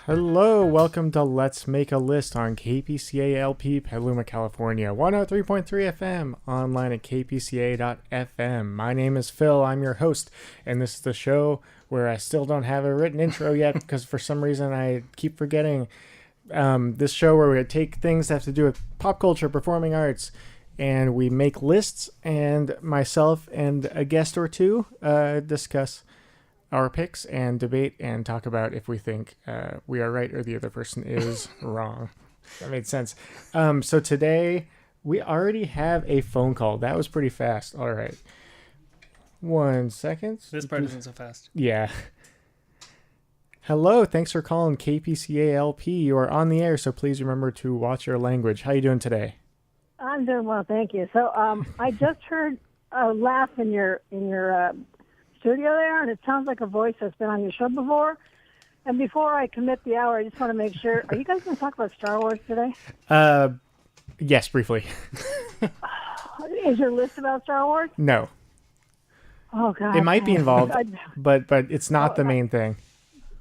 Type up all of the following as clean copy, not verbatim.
Hello, welcome to Let's Make a List on KPCA LP Petaluma, California, 103.3 FM, online at kpca.fm. My name is Phil, I'm your host, and this is the show where I still don't have a written intro yet because for some reason I keep forgetting. This show where we take things that have to do with pop culture, performing arts, and we make lists, and myself and a guest or two discuss our picks and debate and talk about if we think we are right or the other person is wrong. That made sense. So today we already have a phone call. That was pretty fast. All right. 1 second. This part isn't so fast. Yeah. Hello. Thanks for calling KPCA LP. You are on the air, so please remember to watch your language. How you doing today? I'm doing well, thank you. So I just heard a laugh in your studio there, and it sounds like a voice that's been on your show before. And before I commit the hour, I just want to make sure, are you guys going to talk about Star Wars today? Yes, briefly. Is your list about Star Wars? No. Oh, God. It might be involved, but it's not the main thing.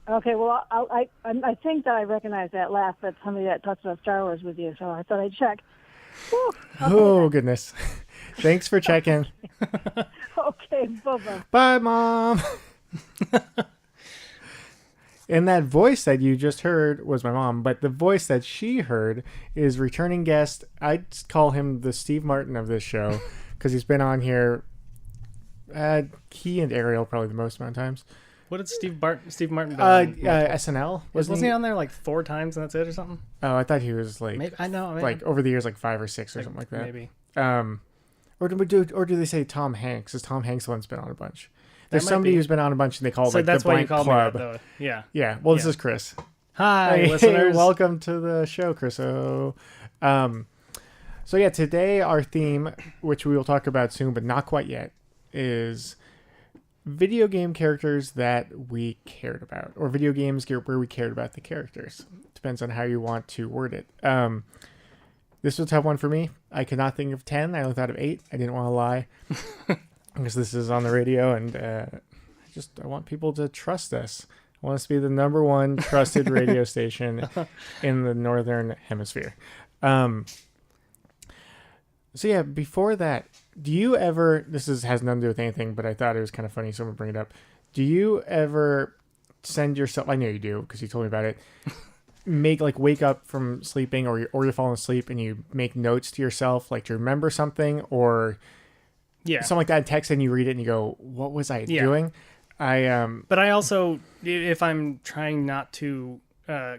Okay, well, I think that I recognize that laugh at somebody that talks about Star Wars with you, so I thought I'd check. Whew, okay, oh, goodness. Thanks for checking. Okay, bye-bye. Bye, Mom. And that voice that you just heard was my mom, but the voice that she heard is returning guest. I'd call him the Steve Martin of this show because he's been on here. He and Ariel probably the most amount of times. What did Steve Martin do? SNL? Wasn't he on there like 4 times and that's it or something? Oh, I thought he was like... Maybe, I know. Like over the years, like 5 or 6 or something like that. Maybe. Or do they say Tom Hanks? Is Tom Hanks the one that's been on a bunch? There's somebody who's been on a bunch and they call it like the Blank Club. Me that, though. Yeah. Yeah. Well, this is Kris. Hi, hey, listeners. Welcome to the show, Kris. So yeah, today our theme, which we will talk about soon, but not quite yet, is video game characters that we cared about, or video games where we cared about the characters. Depends on how you want to word it. This was a tough one for me. I could not think of 10. I only thought of 8. I didn't want to lie because this is on the radio, and I want people to trust us. I want us to be the number one trusted radio station in the Northern Hemisphere. So yeah, before that, do you ever, has nothing to do with anything, but I thought it was kind of funny, so I'm going to bring it up. Do you ever send yourself, I know you do because you told me about it, wake up from sleeping or you're falling asleep and you make notes to yourself, like to remember something or something like that, and text and you read it and you go, what was I doing? But I also, if I'm trying not to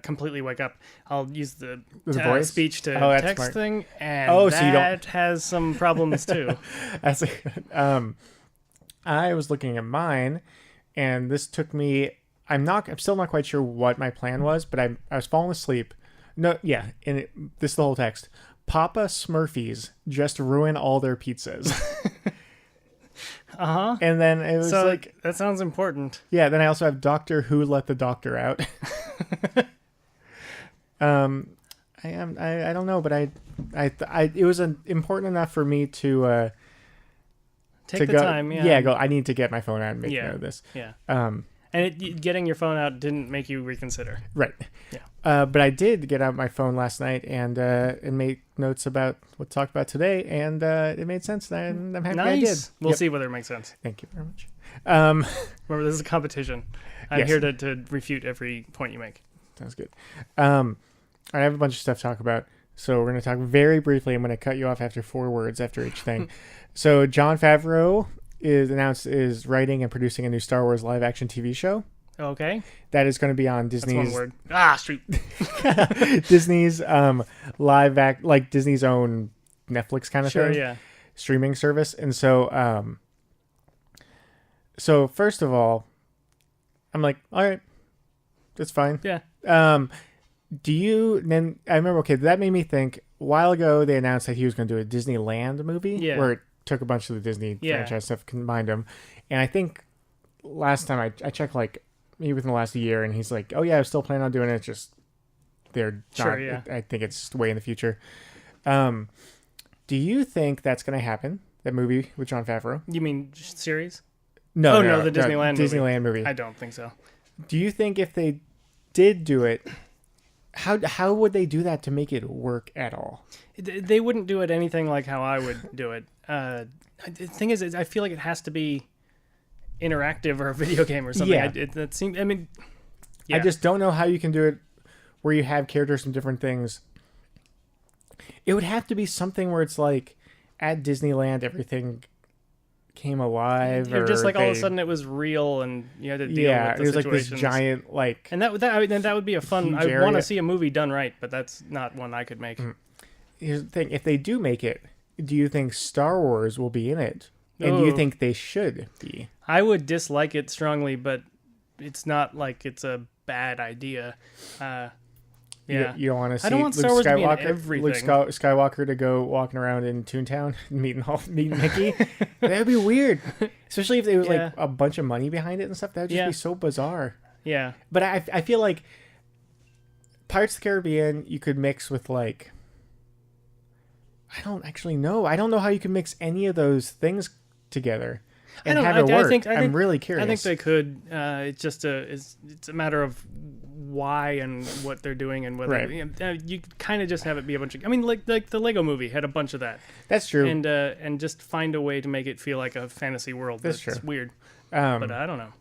completely wake up, I'll use the voice speech to text smart. thing, and so you don't... has some problems too. That's I was looking at mine, and this took me. I'm still not quite sure what my plan was, but I was falling asleep. No, yeah, and this is the whole text. Papa Smurfies just ruin all their pizzas. And then it was like, that sounds important. Yeah. Then I also have Doctor Who let the doctor out. I don't know, but I it was important enough for me to take the time. Go. I need to get my phone out and make note of this. Yeah. And getting your phone out didn't make you reconsider. Right. Yeah. But I did get out my phone last night and make notes about what to talk about today, and it made sense, and I'm happy I did. We'll see whether it makes sense. Thank you very much. Remember, this is a competition. I'm here to refute every point you make. Sounds good. I have a bunch of stuff to talk about, so we're going to talk very briefly. I'm going to cut you off after 4 words after each thing. So Jon Favreau is writing and producing a new Star Wars live-action TV show. Okay. That is going to be on Disney's... That's 1 word. Shoot. Disney's Disney's own Netflix kind of thing. Yeah. Streaming service. And so, first of all, I'm like, all right, that's fine. Yeah. I remember, that made me think, a while ago they announced that he was going to do a Disneyland movie where it took a bunch of the Disney franchise stuff, combined them. And I think last time I checked, like maybe within the last year, and he's like, oh yeah, I was still planning on doing it. It's just they're not, I think it's way in the future. Do you think that's going to happen? That movie with Jon Favreau? You mean series? No, the Disneyland movie. I don't think so. Do you think if they did do it, how would they do that to make it work at all? They wouldn't do it anything like how I would do it. The thing is, I feel like it has to be interactive or a video game or something. Yeah. That seems. I mean, yeah. I just don't know how you can do it where you have characters from different things. It would have to be something where it's like at Disneyland everything came alive, or just like all of a they- sudden it was real and you had to deal yeah, with the it was like situations. this giant like. And that would be a fun. huge I want area. to see a movie done right, but that's not one I could make. Here's the thing: if they do make it, do you think Star Wars will be in it? And do you Ooh. think they should be? I would dislike it strongly, but it's not like it's a bad idea. Yeah. You don't want to see I don't want Luke Star Wars to be in Skywalker, everything. Luke Skywalker to go walking around in Toontown meeting Mickey. That would be weird, especially if there was Yeah. like a bunch of money behind it and stuff. That would just Yeah. be so bizarre. Yeah. But I feel like Pirates of the Caribbean you could mix with like, I don't actually know. I don't know how you can mix any of those things together and have it work. I'm really curious. I think they could. It's just it's a matter of why and what they're doing and whether Right. you kind of just have it be a bunch of. I mean, like the Lego Movie had a bunch of that. That's true. And just find a way to make it feel like a fantasy world. That's It's true. weird, Um, but I don't know.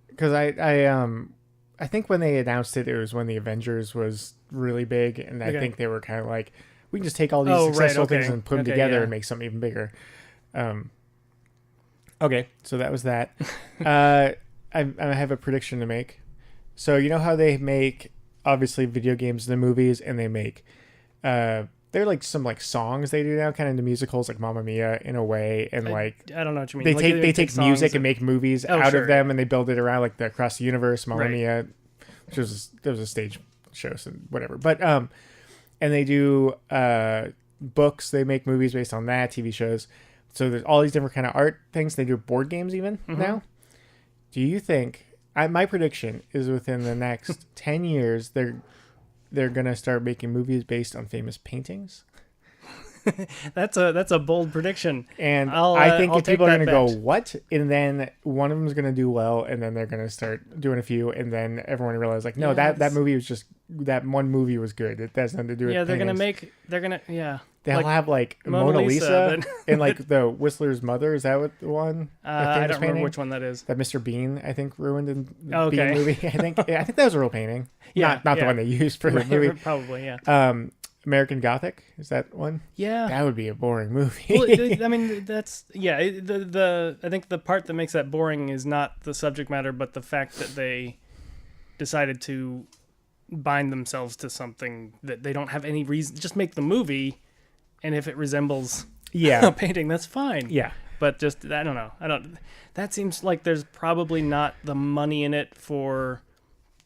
because I think when they announced it, it was when the Avengers was really big, and I Okay. think they were kind of like, we can just take all these Oh, right, successful things okay. and put them Okay, together yeah. and make something even bigger. Okay, so that was that. I have a prediction to make. So you know how they make obviously video games and the movies, and they make they're like some like songs they do now, kind of the musicals like Mamma Mia in a way, and like I don't know what you mean. they Like, take take songs music and make movies Oh, out sure, of them, and they build it around like the Across the Universe, Mamma Right. Mia, which was there was a stage show and whatever. But and they do books. They make movies based on that, TV shows. So there's all these different kind of art things. They do board games even now. Do you think? My prediction is within the next 10 years they're gonna start making movies based on famous paintings. That's a bold prediction. And I'll, I think I'll if take people are that going to bet. go, what? And then one of them is going to do well, and then they're going to start doing a few, and then everyone realizes, like, no, Yeah, that movie was just, that one movie was good. It has nothing to do with Yeah, they're paintings. yeah. They'll like have, like, Mona Lisa and, like, the Whistler's Mother. Is that what the one? The I famous don't remember painting? which one that is. That Mr. Bean, I think, ruined in the Oh, okay. Bean movie. I think that was a real painting. Yeah, Not the yeah. one they used for the movie. Probably, yeah. American Gothic, is that one? Yeah. That would be a boring movie. Well, I mean, that's the I think the part that makes that boring is not the subject matter, but the fact that they decided to bind themselves to something that they don't have any reason. Just make the movie, and if it resembles Yeah. a painting, that's fine. Yeah. But just I don't know. That seems like there's probably not the money in it for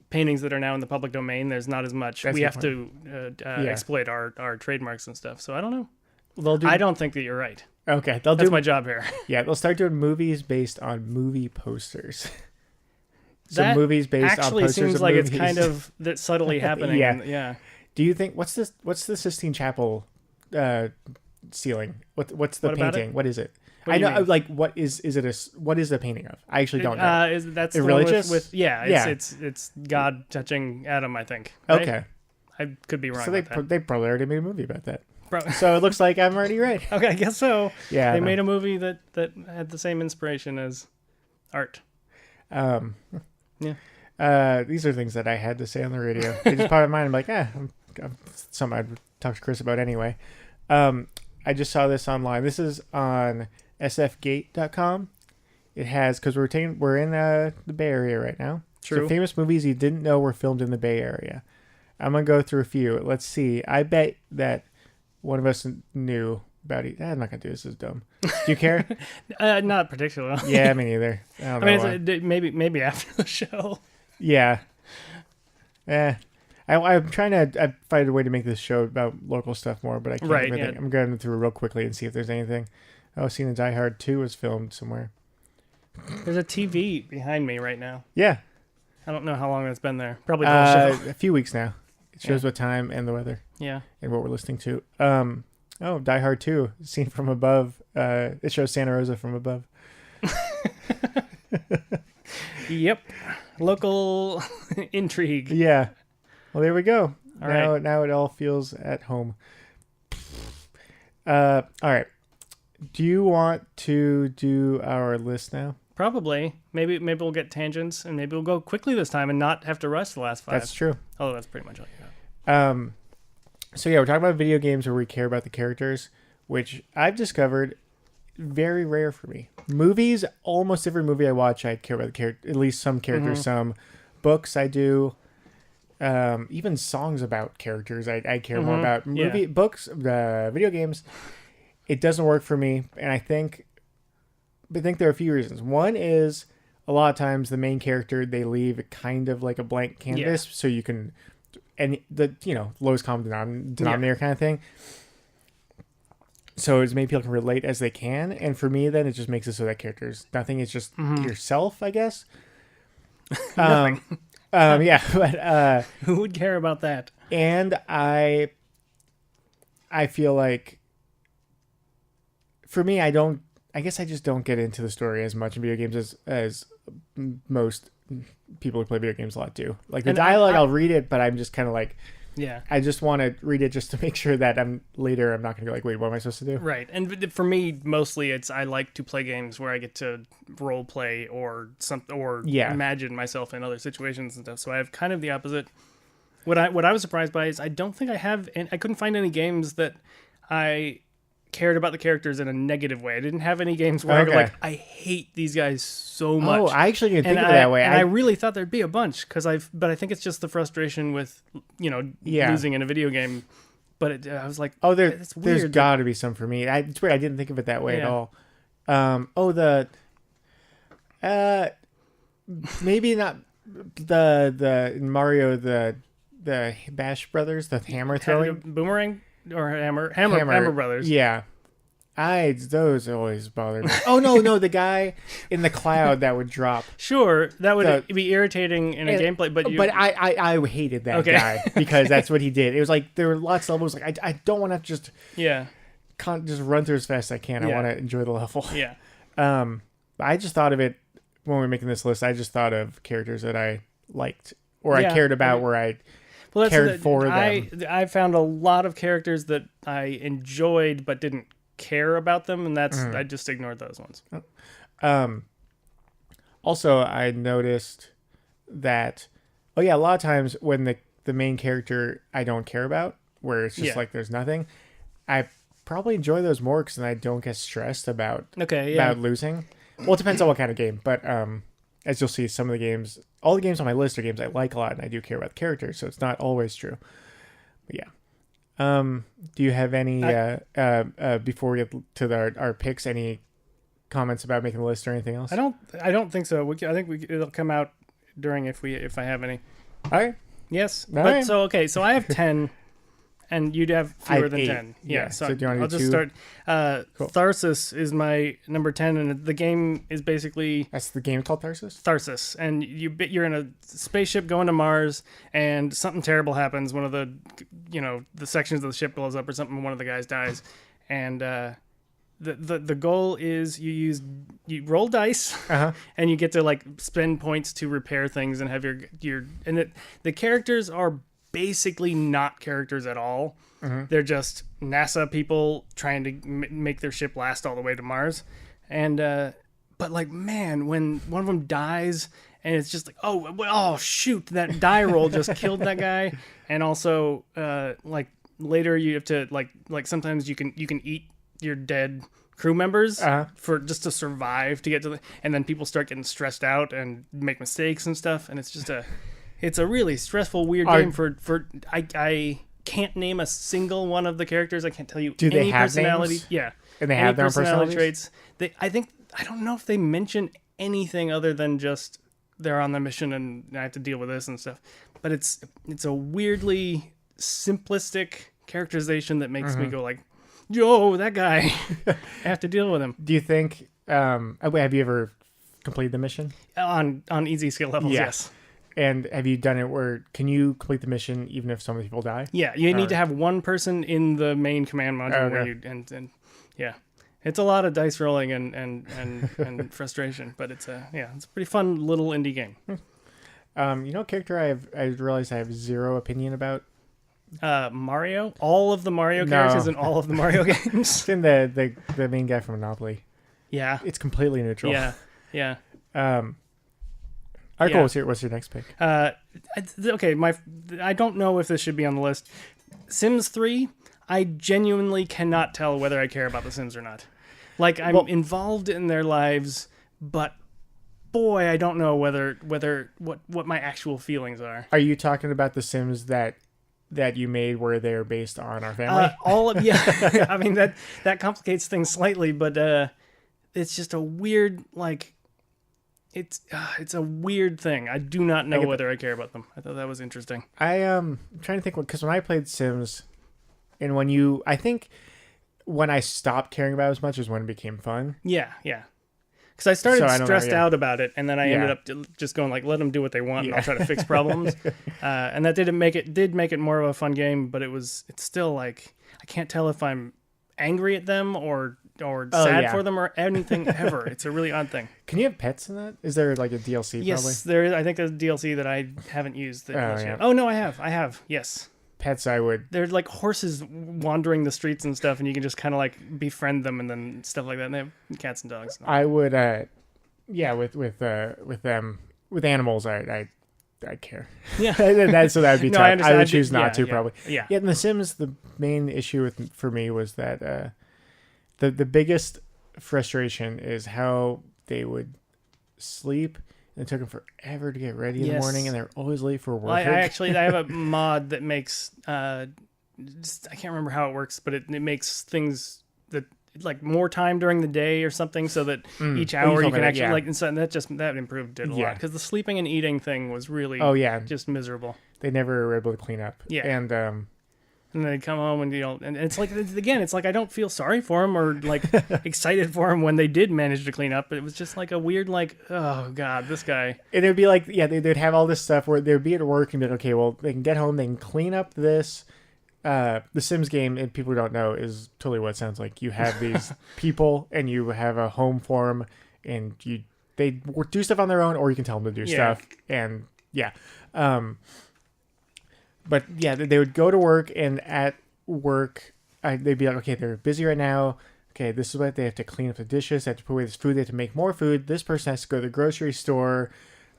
paintings that are now in the public domain. There's not as much. That's We a have good to exploit our trademarks and stuff. So I don't know. They'll do. I don't think that you're right. Okay, they'll That's do. my job here. Yeah, they'll start doing movies based on movie posters. So That movies based on actually posters seems of like movies. it's kind of that subtly happening. Yeah. Yeah. Do you think what's this? What's the Sistine Chapel ceiling? What's the What about painting? it? What is it? What I do you know. mean? Like, what is it? What is the painting of? I actually don't know. That's It the one religious? with Yeah. it's God touching Adam, I think. Right? Okay, I could be wrong. so about that. they probably already made a movie about that. Pro- So it looks like I'm already right. okay, I guess so. Yeah, They made a movie that had the same inspiration as art. Yeah. These are things that I had to say on the radio. They just popped in mind. I'm like, something I'd talk to Kris about anyway. I just saw this online. This is on sfgate.com. It has, because we're in the Bay Area right now. True. So famous movies you didn't know were filmed in the Bay Area. I'm gonna go through a few. Let's see. I bet that one of us knew about it. I'm not gonna do this. This is dumb. Do you care? Not particularly. Yeah, me neither. I don't know. I mean, maybe after the show. Yeah. I'm trying to find a way to make this show about local stuff more, but I can't. Right, Everything. yeah. I'm going through real quickly and see if there's anything. Oh, seeing Die Hard 2 was filmed somewhere. There's a TV behind me right now. Yeah. I don't know how long that's been there. Probably the whole show. A few weeks now. It shows Yeah. what time and the weather Yeah. and what we're listening to. Die Hard 2, seen from above. It shows Santa Rosa from above. Yep. Local intrigue. Yeah. Well, there we go. All now, right. now it all feels at home. All right. Do you want to do our list now? Probably. Maybe we'll get tangents, and maybe we'll go quickly this time and not have to rush the last 5. That's true. Oh, that's pretty much all you got. So yeah, we're talking about video games where we care about the characters, which I've discovered very rare for me. Movies, almost every movie I watch, I care about the character, at least some characters. Some books I do. Even songs about characters, I care more about. Books, video games, it doesn't work for me, and I think there are a few reasons. One is a lot of times the main character, they leave kind of like a blank canvas, so you can, and the lowest common denominator kind of thing. So as many people can relate as they can, and for me, then it just makes it so that characters nothing. It's just yourself, I guess. Nothing. Yeah, but Who would care about that? and I feel like for me, I guess I just don't get into the story as much in video games as most people who play video games a lot do. Like the dialogue, I'll read it, but I'm just kind of like, Yeah. I just want to read it just to make sure that I'm not going to go like, wait, what am I supposed to do? Right. And for me, mostly I like to play games where I get to role play or imagine myself in other situations and stuff. So I have kind of the opposite. What I was surprised by is I don't think I couldn't find any games that I cared about the characters in a negative way. I didn't have any games where I go like, I hate these guys so much. Oh, I actually didn't think of it that way. And I really thought there'd be a bunch but I think it's just the frustration with, losing in a video game. But I was like, there's weird. got to be some for me. It's weird. I didn't think of it that way at all. Maybe not the Mario, the Bash Brothers, the hammer throwing. Boomerang or Hammer Brothers. Yeah. Those always bothered me. Oh, no, the guy in the cloud that would drop. Sure, that would be iritating in a gameplay, but I hated that guy because that's what he did. It was like there were lots of levels. Like I don't want to just just run through as fast as I can. I want to enjoy the level. Yeah. I just thought of it when we were making this list. I just thought of characters that I liked or I cared about, where I cared for them. I found a lot of characters that I enjoyed but didn't care about them, and I just ignored those ones. Also, I noticed that a lot of times when the main character I don't care about, where it's just like there's nothing, I probably enjoy those more because then I don't get stressed about losing. Well, it depends on what kind of game, but as you'll see, all the games on my list are games I like a lot, and I do care about the characters, so it's not always true. But yeah. Do you have any before we get to our picks? Any comments about making the list or anything else? I don't think so. I think it'll come out during if I have any. All right. Yes, All right. So I have 10, and you'd have fewer than 8. 10. Yeah. So do you want to I'll do just 2? start. Cool. Tharsis is my number 10, and the game is basically That's the game called Tharsis? Tharsis, and you're in a spaceship going to Mars, and something terrible happens. One of the the sections of the ship blows up or something. One of the guys dies, and the goal is you roll dice, and you get to like spend points to repair things and have the characters are basically not characters at all. They're just NASA people trying to make their ship last all the way to Mars, and but like, man, when one of them dies, and it's just like, oh shoot, that die roll just killed that guy. And also like later you have to like sometimes you can eat your dead crew members for just to survive to get to and then people start getting stressed out and make mistakes and stuff, and it's just it's a really stressful, weird game for I can't name a single one of the characters. I can't tell you any they have personality. names? Yeah. And they have their own personalities? Traits. I don't know if they mention anything other than just they're on the mission and I have to deal with this and stuff. But it's a weirdly simplistic characterization that makes me go like, yo, that guy. I have to deal with him. Do you think have you ever completed the mission? On easy skill levels, yes. And have you done it where can you complete the mission even if some of the people die? Yeah, you need to have one person in the main command module where and yeah. It's a lot of dice rolling and frustration, but it's it's a pretty fun little indie game. Character I realized I have zero opinion about. Mario, all of the Mario characters in all of the Mario games. It's in the main guy from Monopoly. Yeah, it's completely neutral. Yeah. All right, cool. What's your next pick? Okay, I don't know if this should be on the list. Sims 3. I genuinely cannot tell whether I care about the Sims or not. Like, I'm involved in their lives, but boy, I don't know what my actual feelings are. Are you talking about the Sims that you made where they're based on our family? I mean that complicates things slightly, but it's just a weird it's a weird thing. I do not know whether I care about them. I thought that was interesting. I'm trying to think because when I played Sims. And I think when I stopped caring about it as much is when it became fun. Yeah. Because I started stressed out about it, and then I ended up just going let them do what they want, and I'll try to fix problems. And that did make it more of a fun game, but it's still I can't tell if I'm angry at them or sad for them or anything ever. It's a really odd thing. Can you have pets in that? Is there a DLC? Yes, probably? there is. I think there's a DLC that I haven't used. Yeah. Oh no, I have. Yes. Pets, I would. They're like horses wandering the streets and stuff, and you can just kind of befriend them and then stuff like that. And they have cats and dogs. I would, with them, with animals, I care. Yeah. So that would be tough. I would choose not to probably. Yeah. In The Sims, the main issue for me was that the biggest frustration is how they would sleep. It took them forever to get ready in the morning, and they're always late for work. I have a mod that makes I can't remember how it works, but it makes things that more time during the day or something, so that each hour you can actually and that improved it a lot, because the sleeping and eating thing was really just miserable. They never were able to clean up. And they come home and it's I don't feel sorry for them or excited for them when they did manage to clean up, but it was just a weird oh god, this guy. And it'd be they'd have all this stuff where they'd be at work and be okay, well, they can get home, they can clean up this. The Sims game, and people who don't know, is totally what it sounds like. You have these people and you have a home for them, and they do stuff on their own, or you can tell them to do stuff. And but they would go to work, and at work, they'd be okay, they're busy right now. Okay, this is what they have to clean up the dishes. They have to put away this food. They have to make more food. This person has to go to the grocery store.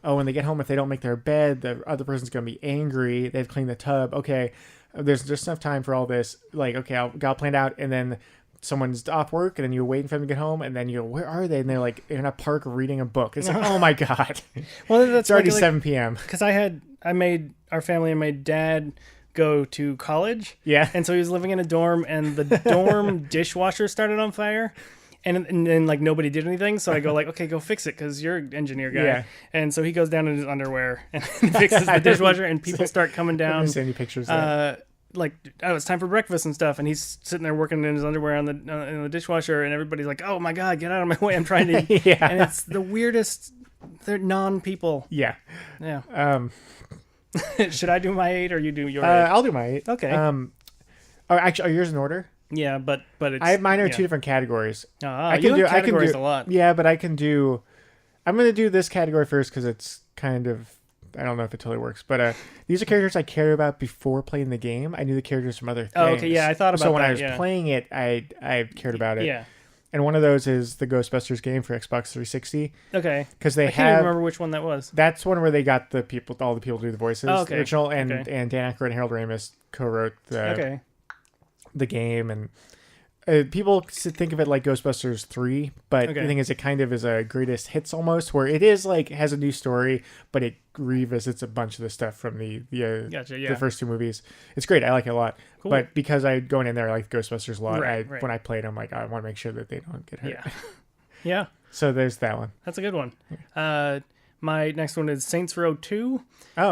Oh, when they get home, if they don't make their bed, the other person's going to be angry. They have to clean the tub. Okay, there's just enough time for all this. Okay, I'll plan it out, and then someone's off work, and then you're waiting for them to get home, and then you go, where are they? And they're in a park reading a book. It's oh my god. Well, that's it's already 7 p.m. Because our family and my dad go to college. Yeah. And so he was living in a dorm, and the dorm dishwasher started on fire. And then nobody did anything, so I go okay, go fix it because you're an engineer guy. Yeah. And so he goes down in his underwear and fixes the dishwasher, and people start coming down. Send you pictures. It's time for breakfast and stuff, and he's sitting there working in his underwear in the dishwasher, and everybody's like, oh my god, get out of my way, I'm trying to eat. And it's the weirdest. They're non-people. Yeah. Should I do my 8 or you do your 8? I'll do my 8. Okay. Actually, are yours in order? Yeah, but it's... Mine are 2 different categories. I can do categories a lot. Yeah, but I'm going to do this category first because it's kind of... I don't know if it totally works, but these are characters I cared about before playing the game. I knew the characters from other things. Oh, okay, yeah, I thought about that. So when I was playing it, I cared about it. Yeah. And one of those is the Ghostbusters game for Xbox 360. Okay. Because I can't even remember which one that was. That's one where they got all the people to do the voices. Oh, okay. Original, and Dan Aykroyd and Harold Ramis co-wrote the game, and people think of it like Ghostbusters 3, but the thing is, it kind of is a greatest hits almost, where it is has a new story, but it revisits a bunch of the stuff from the first 2 movies. It's great. I like it a lot. Cool. But because going in there, I like Ghostbusters a lot. Right. When I played, I'm I want to make sure that they don't get hurt. Yeah. So there's that one. That's a good one. My next one is Saints Row 2,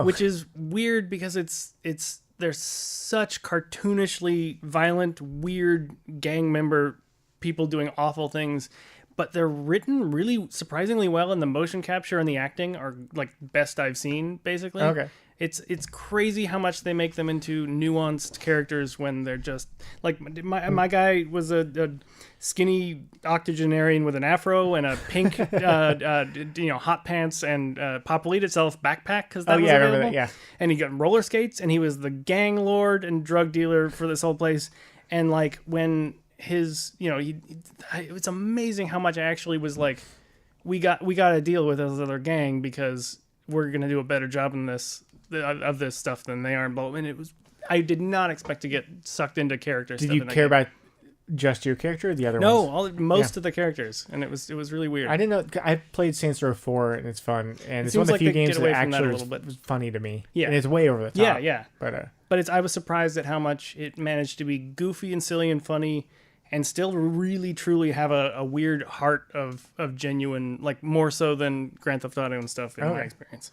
which is weird because there's such cartoonishly violent, weird gang member people doing awful things, but they're written really surprisingly well, and the motion capture and the acting are like best I've seen, basically. Okay. It's crazy how much they make them into nuanced characters when they're just like my guy was a skinny octogenarian with an afro and a pink hot pants and Papolite itself backpack because that was I available. remember that, yeah. And he got roller skates and he was the gang lord and drug dealer for this whole place. And like when his it's amazing how much I actually was like, we got to deal with this other gang because we're gonna do a better job in this of this stuff than they are. And it was, I did not expect to get sucked into character Did stuff. you care about just your character or the other No, ones? most of the characters, and it was really weird. I didn't know. I played Saints Row 4 and it's fun, and it's seems one of the like few they games get that away from that a actually little bit. was funny to me. Yeah. And it's way over the top. Yeah. But I was surprised at how much it managed to be goofy and silly and funny, and still really truly have a weird heart of genuine, like more so than Grand Theft Auto and stuff in my experience.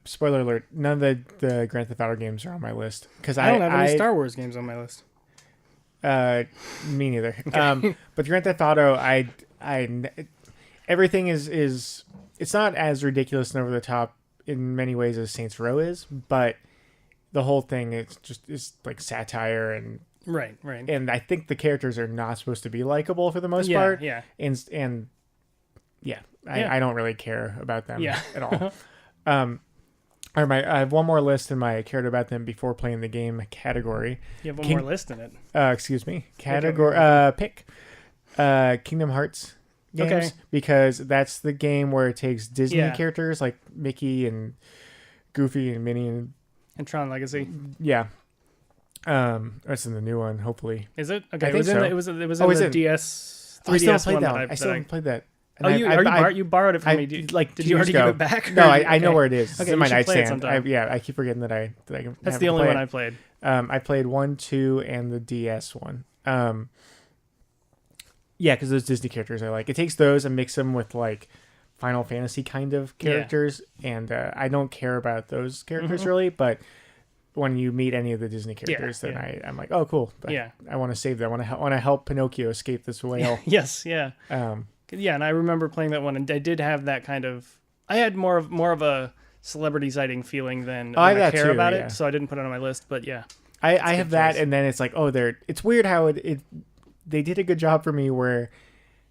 Spoiler alert, none of the Grand Theft Auto games are on my list because I don't have any Star Wars games on my list. Me neither. Okay. But Grand Theft Auto, everything is it's not as ridiculous and over the top in many ways as Saints Row is, but the whole thing is like satire and right. And I think the characters are not supposed to be likable for the most part. Yeah. And I don't really care about them at all. I have one more list in my cared about them before playing the game category. You have one more list in it. Excuse me. Category pick Kingdom Hearts games because that's the game where it takes Disney characters like Mickey and Goofy and Minnie and Tron Legacy. Yeah. It's in the new one, hopefully. Is it? Okay, I think so. It was in the DS 3DS one. I still haven't played that. And you borrowed it from me. Did you already give it back? No, I know where it is. It's in my nightstand. I keep forgetting that I can. That's the only one I played. I played 1, 2, and the DS one. Because those Disney characters I like. It takes those and mix them with like Final Fantasy kind of characters, and I don't care about those characters really, but when you meet any of the Disney characters, then I'm like, oh, cool. But I want to save them. I want to help Pinocchio escape this whale. Yes, yeah. And I remember playing that one, and I did have that kind of. I had more of a celebrity sighting feeling than I care about it, so I didn't put it on my list. But yeah, I have that, and then it's like, oh, it's weird how they did a good job for me where,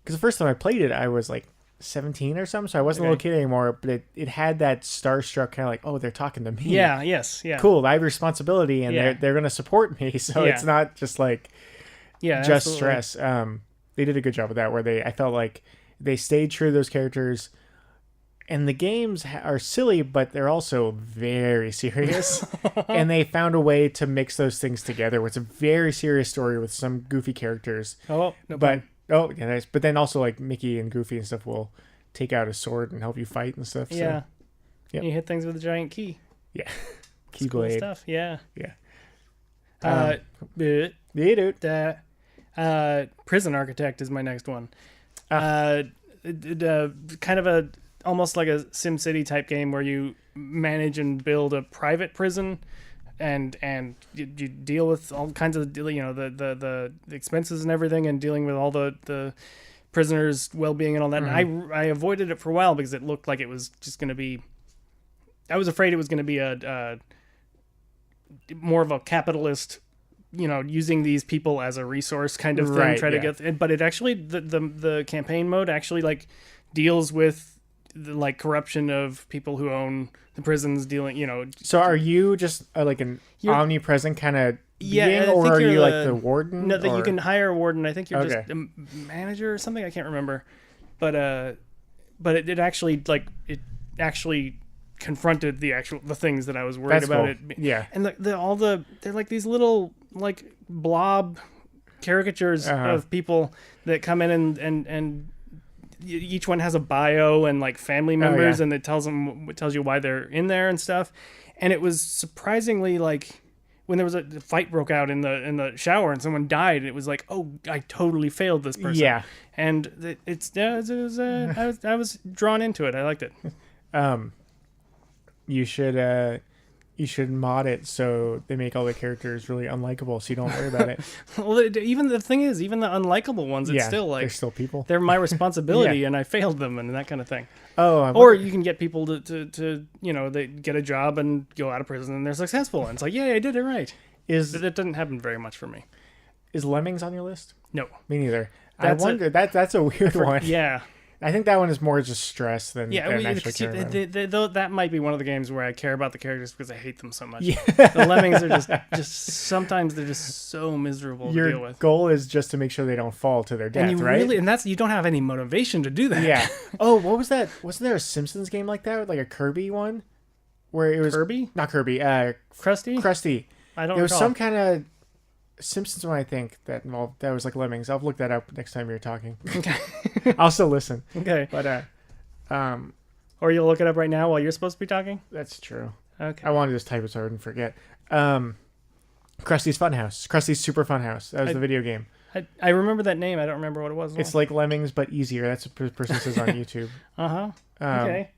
because the first time I played it, I was like 17 or something, so I wasn't a little kid anymore, but it had that starstruck kind of like, oh, they're talking to me. Yeah, yes, yeah. Cool, I have responsibility, and they're going to support me, so it's not just like just absolutely. Stress. They did a good job with that, where I felt like they stayed true to those characters, and the games are silly, but they're also very serious, and they found a way to mix those things together. It's a very serious story with some goofy characters. Oh, no problem. Nice. But then also like Mickey and Goofy and stuff will take out a sword and help you fight and stuff. Yeah. So, yep. You hit things with a giant key. Yeah. Keyblade. Cool stuff. Yeah. Yeah. Prison Architect is my next one. Kind of a almost like a SimCity type game where you manage and build a private prison. And you deal with all kinds of the expenses and everything, and dealing with all the prisoners' well-being and all that. Mm-hmm. And I avoided it for a while because it looked like it was just going to be. I was afraid it was going to be a more of a capitalist, using these people as a resource kind of thing. To get, but it actually the campaign mode actually like deals with the like corruption of people who own the prisons, dealing. So are you just like an omnipresent kind of being, or are you like the warden? No, that you can hire a warden. I think you're just a manager or something. I can't remember, but it actually confronted the things that I was worried about. Cool. Yeah, and they're like these little like blob caricatures of people that come in and each one has a bio and like family members, and it tells you why they're in there and stuff. And it was surprisingly like when there was a fight broke out in the shower and someone died, it was like, oh, I totally failed this person. Yeah, and I was drawn into it. I liked it. You should you should mod it so they make all the characters really unlikable, so you don't worry about it. Well, even the thing is, even the unlikable ones, it's still like they're still people. they're my responsibility, and I failed them, and that kind of thing. Oh, or you can get people to they get a job and go out of prison and they're successful, and it's like, yeah, I did it right. That doesn't happen very much for me. Is Lemmings on your list? No, me neither. I wonder that's a weird one. Yeah. I think that one is more just stress than actually care about them. that might be one of the games where I care about the characters because I hate them so much. Yeah. The Lemmings are just sometimes they're just so miserable to deal with. Your goal is just to make sure they don't fall to their death, right? You don't have any motivation to do that. Yeah. Oh, what was that? Wasn't there a Simpsons game like that, like a Kirby one, where it was Kirby? Not Kirby. Krusty. Krusty. I don't. There was recall. some kind of Simpsons one, I think, that was like Lemmings. I'll look that up next time you're talking. Okay. I'll still listen. Okay. But or you'll look it up right now while you're supposed to be talking? That's true. Okay. I wanted to just type it so I wouldn't forget. Krusty's Funhouse. Krusty's Super Funhouse. That was the video game. I remember that name. I don't remember what it was. It's like Lemmings, but easier. That's what the person says on YouTube. Uh-huh. Okay.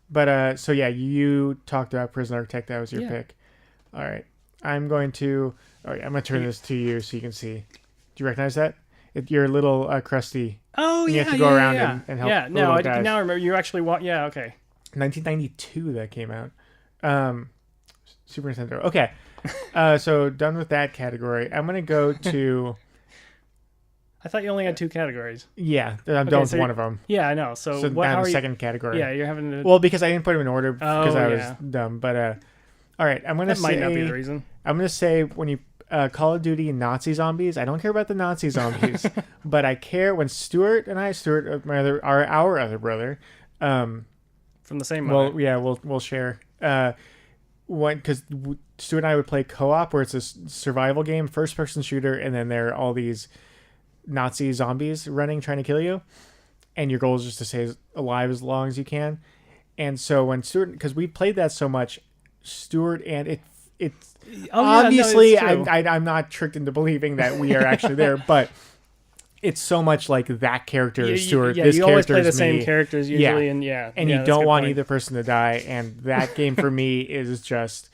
But, so yeah, you talked about Prison Architect. That was your pick. All right. I'm going to turn this to you so you can see. Do you recognize that? Your little Krusty. Oh, you yeah. You have to go around and help. Yeah, no, I now remember. You actually yeah, okay. 1992 that came out. Super Nintendo. Okay. So done with that category. I'm going to go to... I thought you only had 2 categories. Yeah, I'm done with one of them. Yeah, I know. So how are the second category. Yeah, you're having to... Well, because I didn't put them in order because I was dumb. But, all right, I'm going to say... That might not be the reason. I'm going to say when you... Call of Duty Nazi zombies. I don't care about the Nazi zombies, but I care when Stuart, our other brother, from the same mother. Well, yeah, we'll share. Because Stuart and I would play co-op where it's a survival game, first-person shooter, and then there are all these Nazi zombies running, trying to kill you, and your goal is just to stay alive as long as you can. And so when Stuart, because we played that so much, Stuart and it's obviously I'm not tricked into believing that we are actually there, but it's so much like that character is Stuart. Yeah, this you character always play the is same me. characters usually, and you don't want either person to die. And that game for me is just,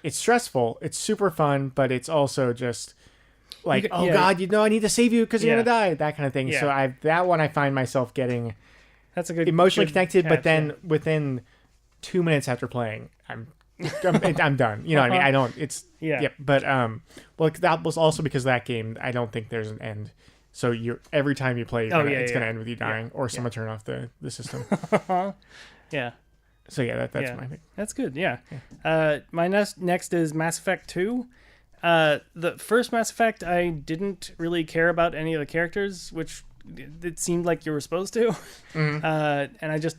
it's stressful. It's super fun, but it's also just like, God, I need to save you because you're gonna die. That kind of thing. Yeah. So that one I find myself getting that's a good emotionally connected, catch, but then within 2 minutes after playing, I'm done. You know what I mean? I don't. It's But that was also because that game. I don't think there's an end. So every time you play, it's gonna end with you dying or someone turn off the system. Yeah. So that's my thing. That's good. Yeah. My next is Mass Effect 2. The first Mass Effect, I didn't really care about any of the characters, which it seemed like you were supposed to. Mm-hmm. And I just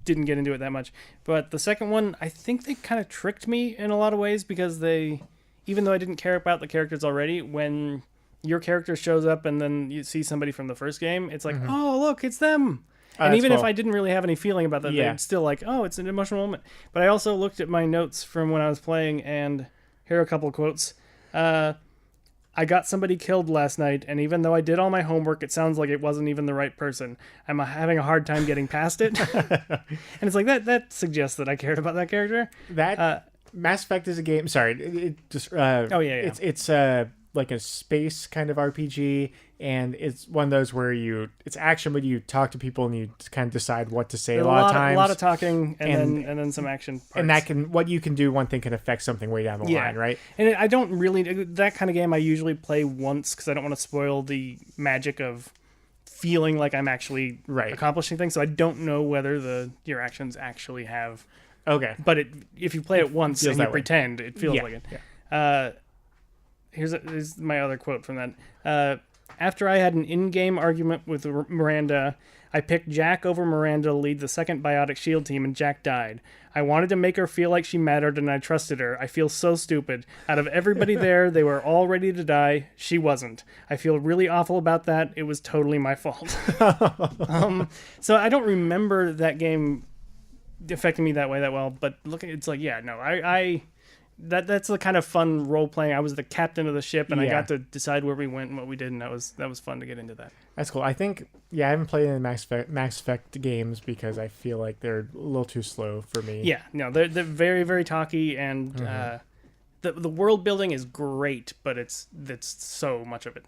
didn't get into it that much. But the second one, I think they kind of tricked me in a lot of ways because even though I didn't care about the characters already, when your character shows up and then you see somebody from the first game, it's like, oh, look, it's them. And even if I didn't really have any feeling about that, they're still like, oh, it's an emotional moment. But I also looked at my notes from when I was playing, and here are a couple of quotes. I got somebody killed last night, and even though I did all my homework, it sounds like it wasn't even the right person. I'm having a hard time getting past it. And it's like, that suggests that I cared about that character. Mass Effect is a game. Sorry, it just. It's like a space kind of RPG, and it's one of those where it's action, but you talk to people and you kind of decide what to say a lot of times. A lot of talking and then some action parts. And what you can do, one thing can affect something way down the line, right? And I don't really, that kind of game I usually play once because I don't want to spoil the magic of feeling like I'm actually accomplishing things. So I don't know whether your actions actually have. Okay. But if you play it once and you pretend, it feels like it. Yeah. Here's my other quote from that. After I had an in-game argument with Miranda, I picked Jack over Miranda to lead the second biotic shield team, and Jack died. I wanted to make her feel like she mattered, and I trusted her. I feel so stupid. Out of everybody there, they were all ready to die. She wasn't. I feel really awful about that. It was totally my fault. So I don't remember that game affecting me that way that well, but it's like, that's the kind of fun role playing. I was the captain of the ship, and I Yeah. got to decide where we went and what we did, and that was fun to get into that. That's cool. I think, I haven't played any of the Mass Effect games because I feel like they're a little too slow for me. Yeah, no, they're very very talky, and the world building is great, but it's so much of it.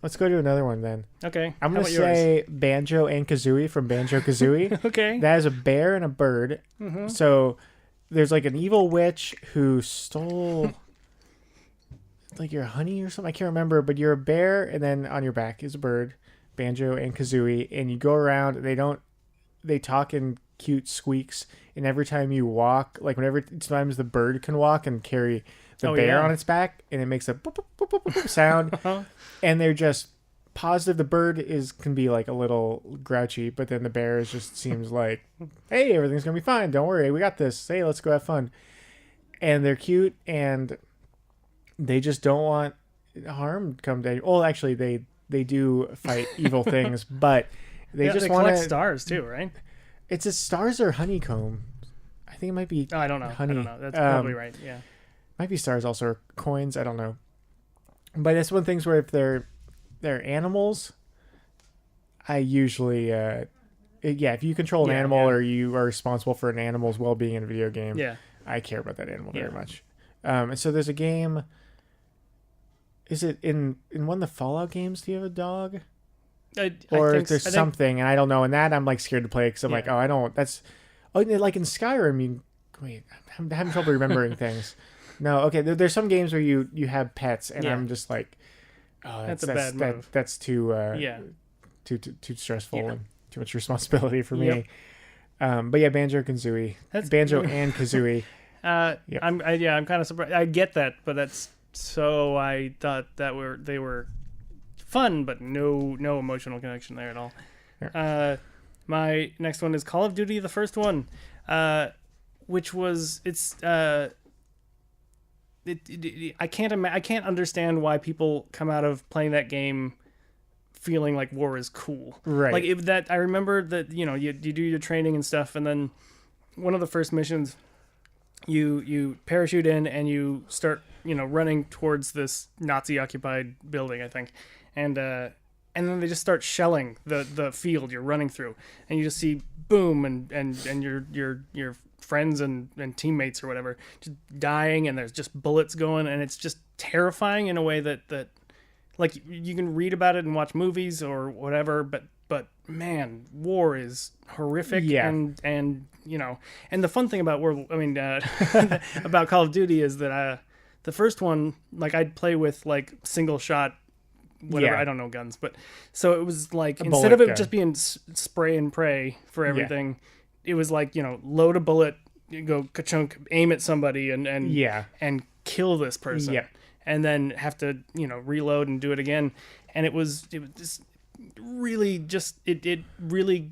Let's go to another one then. Okay, I'm how going to about yours? say Banjo and Kazooie from Banjo Kazooie. Okay. That is a bear and a bird. Mm-hmm. So there's like an evil witch who stole like your honey or something. I can't remember, but you're a bear, and then on your back is a bird, Banjo and Kazooie, and you go around. They talk in cute squeaks, and every time you walk, like sometimes the bird can walk and carry the bear on its back, and it makes a boop, boop, boop, boop, boop sound. And they're just positive. The bird can be like a little grouchy, but then the bear just seems like, hey, everything's gonna be fine. Don't worry, we got this. Hey, let's go have fun. And they're cute, and they just don't want harm to come to. Well, actually, they do fight evil things, but they just want collect stars too, right? It's a stars or honeycomb. I think it might be. Oh, I don't know. Honey. I don't know. That's probably right. Yeah. Might be stars also, or coins. I don't know. But it's one of the things where if they're animals, I usually if you control an animal or you are responsible for an animal's well-being in a video game, I care about that animal very much. And so there's a game. Is it in one of the Fallout games? Do you have a dog? There's something, and I don't know. And that I'm like scared to play because I'm like, oh, I don't. That's like in Skyrim. I'm having trouble remembering things. No, okay. There's some games where you have pets, and I'm just like, oh, that's a bad move. That's too too stressful and too much responsibility for me. But yeah, Banjo Kazooie, Banjo and Kazooie. I'm kind of surprised. I get that, but that's so. I thought that they were fun, but no emotional connection there at all. Yeah. My next one is Call of Duty, the first one, which was I can't understand why people come out of playing that game feeling like war is cool. Right. Like I remember that you do your training and stuff, and then one of the first missions, you parachute in and you start running towards this Nazi occupied building, I think, and then they just start shelling the field you're running through, and you just see boom and your friends and teammates or whatever just dying, and there's just bullets going, and it's just terrifying in a way that like you can read about it and watch movies or whatever, but man, war is horrific. And and the fun thing about about Call of Duty is that the first one, like, I'd play with like single shot whatever, I don't know guns, but so it was like instead of it just being spray and pray for everything, it was like load a bullet, you go ka-chunk, aim at somebody and kill this person, and then have to reload and do it again. And it was just really it really,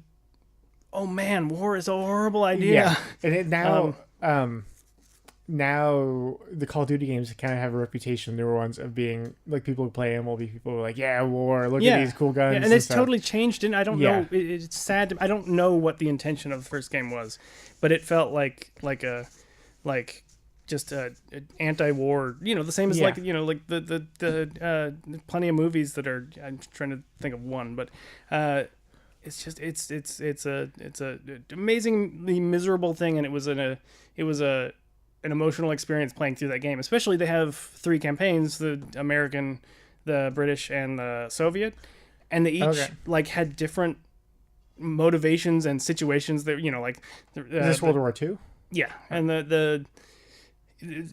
oh man, war is a horrible idea. And now the Call of Duty games kind of have a reputation, newer ones, of being like, people who play them will be people who are like, war, look at these cool guns. And it's totally changed, and I don't know, it's sad. I don't know what the intention of the first game was, but it felt like just a anti-war, the same as like the plenty of movies that are, I'm trying to think of one, but it's just it's a amazingly miserable thing, and it was an emotional experience playing through that game. Especially, they have 3 campaigns: the American, the British, and the Soviet, and they each like had different motivations and situations that is this World War II? Yeah, and the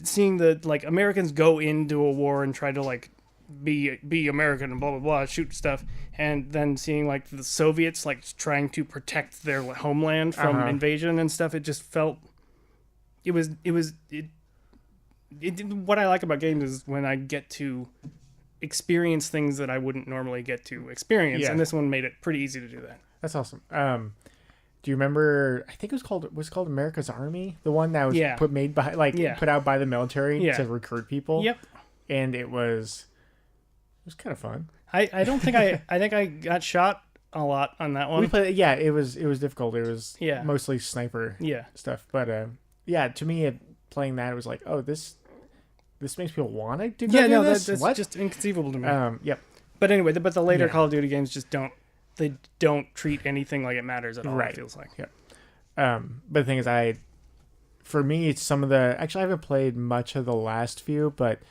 seeing the like Americans go into a war and try to like be American and blah blah blah, shoot stuff, and then seeing like the Soviets like trying to protect their homeland from invasion and stuff. It just felt what I like about games is when I get to experience things that I wouldn't normally get to experience, and this one made it pretty easy to do that. That's awesome. Do you remember? I think it was called America's Army, the one that was put out by the military to recruit people. Yep. And it was kind of fun. I don't think I think I got shot a lot on that one. We played. Yeah, it was difficult. It was mostly sniper stuff, but yeah, to me, playing that, it was like, oh, this makes people want to do this? That's What? just inconceivable to me. Yep. But anyway, but the later Yeah. Call of Duty games just don't treat anything like it matters at all. Right. It feels like. Yep. But the thing is, for me, it's some of the. Actually, I haven't played much of the last few, but it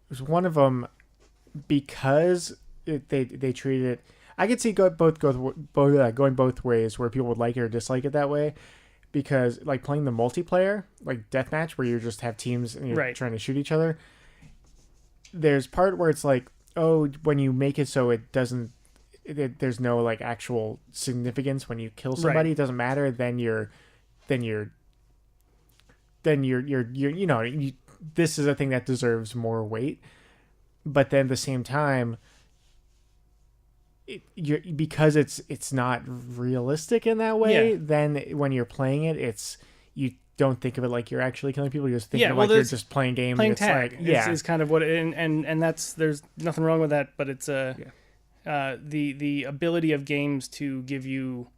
was one of them because they treated it. I could see going both ways, where people would like it or dislike it that way. Because like playing the multiplayer, like deathmatch, where you just have teams and you're trying to shoot each other. There's part where it's like, oh, when you make it so it doesn't, there's no like actual significance when you kill somebody. It doesn't matter. Then you're this is a thing that deserves more weight. But then at the same time, because it's not realistic in that way. Yeah. Then when you're playing it, you don't think of it like you're actually killing people. You just think of it like you're just playing games. Playing tag is kind of what and that's there's nothing wrong with that, but it's the ability of games to give you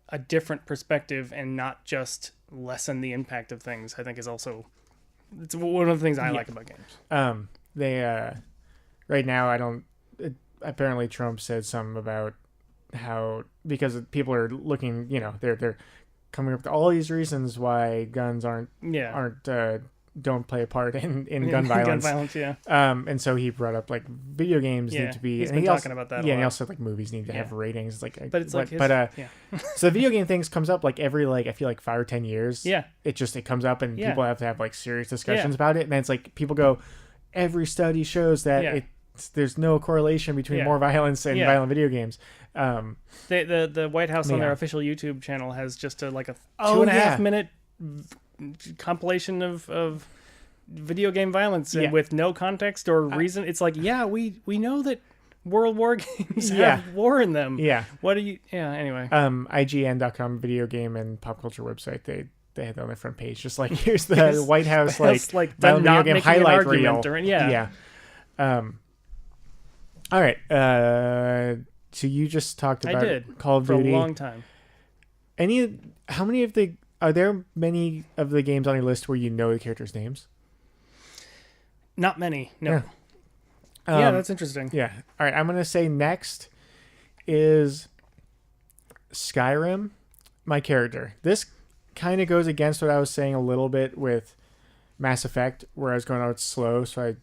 a different perspective and not just lessen the impact of things. I think is also it's one of the things I like about games. They right now I don't. Apparently Trump said something about how because people are looking, they're coming up with all these reasons why guns don't play a part in gun violence. Gun violence, yeah. And so he brought up like video games need to be. He's been talking about that. Yeah, and he also said like movies need to have ratings. It's like, but it's so the video game things comes up like every I feel like 5 or 10 years. Yeah, it comes up and people have to have like serious discussions about it. And then it's like people go, every study shows that there's no correlation between more violence and violent video games. The White House on their official YouTube channel has just a 2.5 minute compilation of video game violence and with no context or reason. It's like, we know that World War games have war in them. Yeah. What do you? Yeah. Anyway. IGN.com video game and pop culture website. They had it on their front page, just like here's the White House like violent video game highlight reel. Yeah. All right. So you just talked about Call of Duty for a long time. Are there many of the games on your list where you know the characters' names? Not many. No. Yeah, that's interesting. Yeah. All right. I'm gonna say next is Skyrim. My character. This kind of goes against what I was saying a little bit with Mass Effect, where I was going, it's slow, so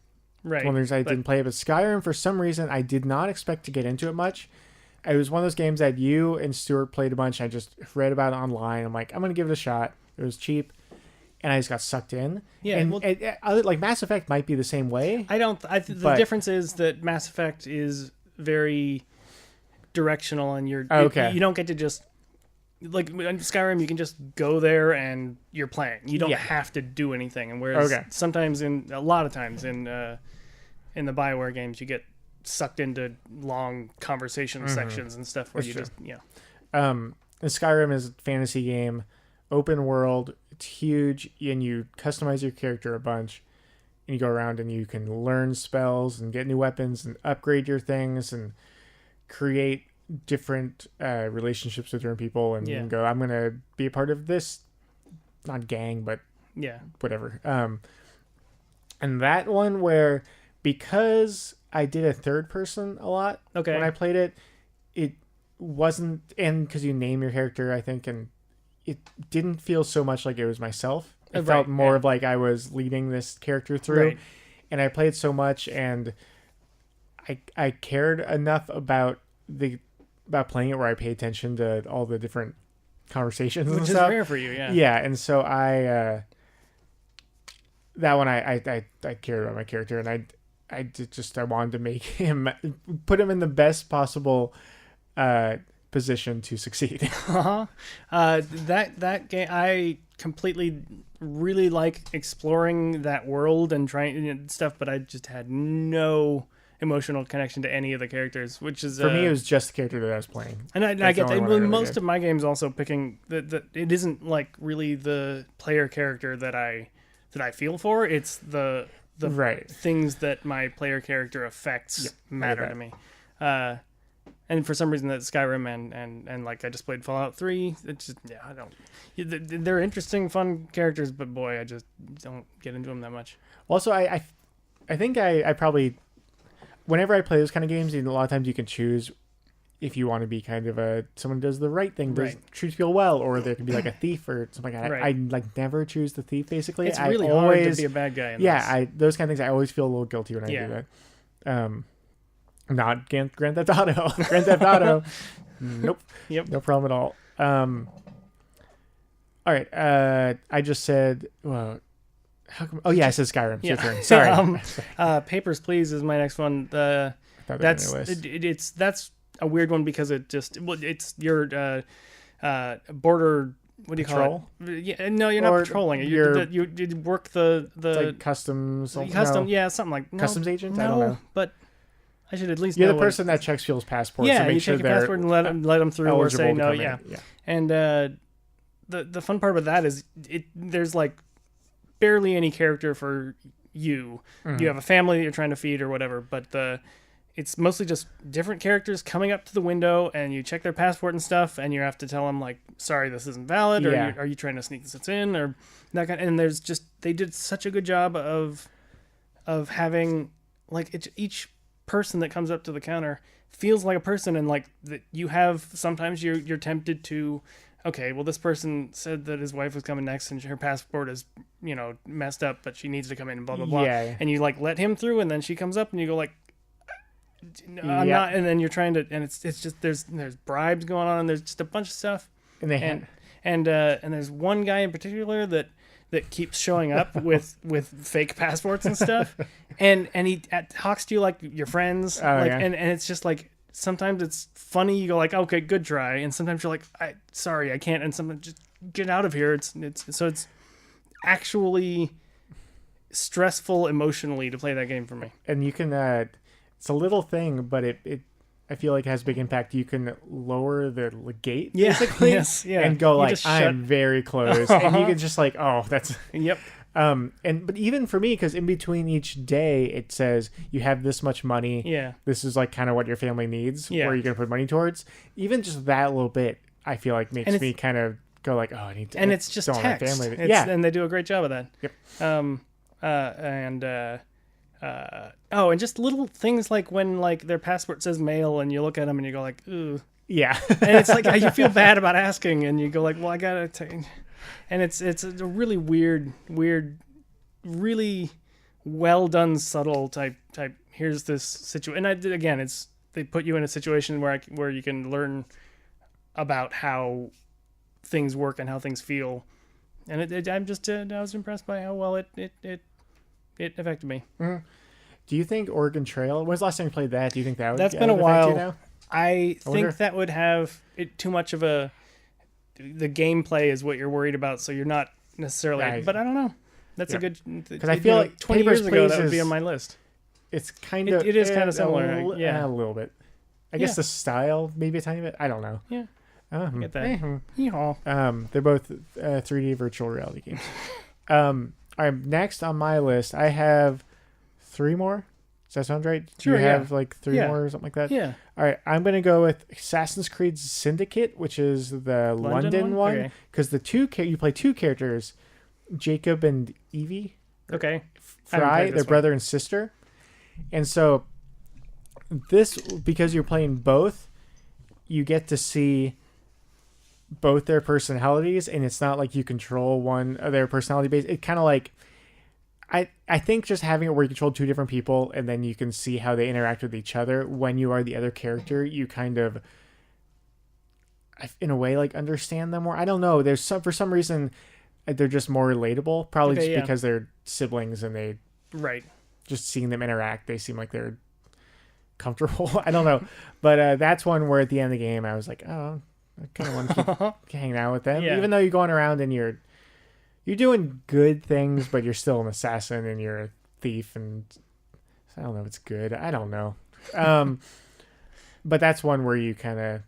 one of the reasons I didn't play it. But Skyrim, for some reason, I did not expect to get into it much. It was one of those games that you and Stuart played a bunch. I just read about it online. I'm like, I'm going to give it a shot. It was cheap, and I just got sucked in. Yeah, and like Mass Effect might be the same way. The difference is that Mass Effect is very directional, and you don't get to just like in Skyrim, you can just go there and you're playing. You don't have to do anything. And whereas a lot of times in the BioWare games, you get sucked into long conversation sections and stuff where and Skyrim is a fantasy game, open world. It's huge, and you customize your character a bunch, and you go around and you can learn spells and get new weapons and upgrade your things and create different relationships with different people and go, I'm gonna be a part of this, not gang, but whatever. And that one where, because I did a third person a lot when I played it, it wasn't, and because you name your character, I think, and it didn't feel so much like it was myself. It felt more of like I was leading this character through, and I played so much, and I cared enough about playing it where I pay attention to all the different conversations and stuff. Which is rare for you, Yeah, and so I that one I cared about my character, and I wanted to make him, put him in the best possible position to succeed. That game, I completely really like exploring that world and trying stuff, but I just had no emotional connection to any of the characters, which is for me it was just the character that I was playing. And I get that. Most of my games also picking that it isn't like really the player character that I feel for. It's the things that my player character affects matter to me. And for some reason, that Skyrim and like I just played Fallout 3. It's just I don't. They're interesting, fun characters, but boy, I just don't get into them that much. Also, I think I probably, whenever I play those kind of games, a lot of times you can choose if you want to be kind of someone who does the right thing, treats people well, or there could be like a thief or something like that. Right. I like never choose the thief. Basically, It's really hard to be a bad guy. In this. Those kind of things. I always feel a little guilty when I do that. Not Grand Theft Auto. Grand Theft Auto. Nope. Yep. No problem at all. All right. I just said. Well, how come? Oh yeah, I said Skyrim. It's your turn. Sorry. Papers, Please is my next one. That's a weird one because it's your border. What do you call it? Yeah, no, you're not patrolling. You work the it's like customs. Something like customs agent. No, I don't know. But I should at least. You're know the person that checks people's passports. Yeah, to make you sure check your passport and let them through or say no. Yeah. And the fun part about that is there's like barely any character for you. Mm-hmm. You have a family that you're trying to feed or whatever, but it's mostly just different characters coming up to the window and you check their passport and stuff, and you have to tell them like, sorry, this isn't valid, or are you trying to sneak this in, or that kind. And there's just they did such a good job of having like each person that comes up to the counter feels like a person, and like that you have sometimes you're tempted to. Okay, well, this person said that his wife was coming next and her passport is, messed up, but she needs to come in and blah, blah, blah. Yeah. And you, like, let him through, and then she comes up and you go, like, no, I'm not. And then you're trying to, and it's just, there's bribes going on, and there's just a bunch of stuff. And there's one guy in particular that keeps showing up with fake passports and stuff. and he talks to you like your friends. And it's just like, sometimes it's funny. You go like, okay, good try. And sometimes you're like, sorry, I can't. And sometimes just get out of here. It's actually stressful emotionally to play that game for me. And you can, it's a little thing, but it I feel like has big impact. You can lower the gate basically and go like, I am very close. And you can just like, oh, that's yep. But even for me, because in between each day it says you have this much money. Yeah. This is like kind of what your family needs. Yeah. Where you're gonna put money towards. Even just that little bit, I feel like makes me kind of go like, oh, I need to. And it's just text. Family. And they do a great job of that. Yep. And just little things like when like their passport says male and you look at them and you go like, ooh. Yeah. And it's like you feel bad about asking and you go like, well, I gotta take. And it's a really weird, really well done, subtle type. Here's this situation, and they put you in a situation where you can learn about how things work and how things feel, and I was impressed by how well it affected me. Mm-hmm. Do you think Oregon Trail? When's the last time you played that? Do you think that would? That's been a while. I think that would have too much of a. The gameplay is what you're worried about, so you're not necessarily. But I don't know. That's a good. Because I feel like 20 years ago that would be on my list. It's kind of. It is kind of similar. A little bit. I guess the style maybe a tiny bit. I don't know. Yeah. I get that. They're both 3D virtual reality games. All right. Next on my list, I have 3 more. Does that sound right? Sure, Do you have like 3 more or something like that? Yeah. All right. I'm going to go with Assassin's Creed Syndicate, which is the London one. Because you play 2 characters, Jacob and Evie. Okay. Fry, their brother and sister. And so because you're playing both, you get to see both their personalities, and it's not like you control one of their personality base. It kind of like... I think just having it where you control 2 different people and then you can see how they interact with each other when you are the other character, you kind of, in a way, like understand them more. I don't know. For some reason, they're just more relatable. Probably because they're siblings and they just seeing them interact, they seem like they're comfortable. I don't know, but that's one where at the end of the game I was like, oh, I kind of want to keep hanging out with them, even though you're going around and you're doing good things, but you're still an assassin and you're a thief, and I don't know if it's good. I don't know. But that's one where you kind of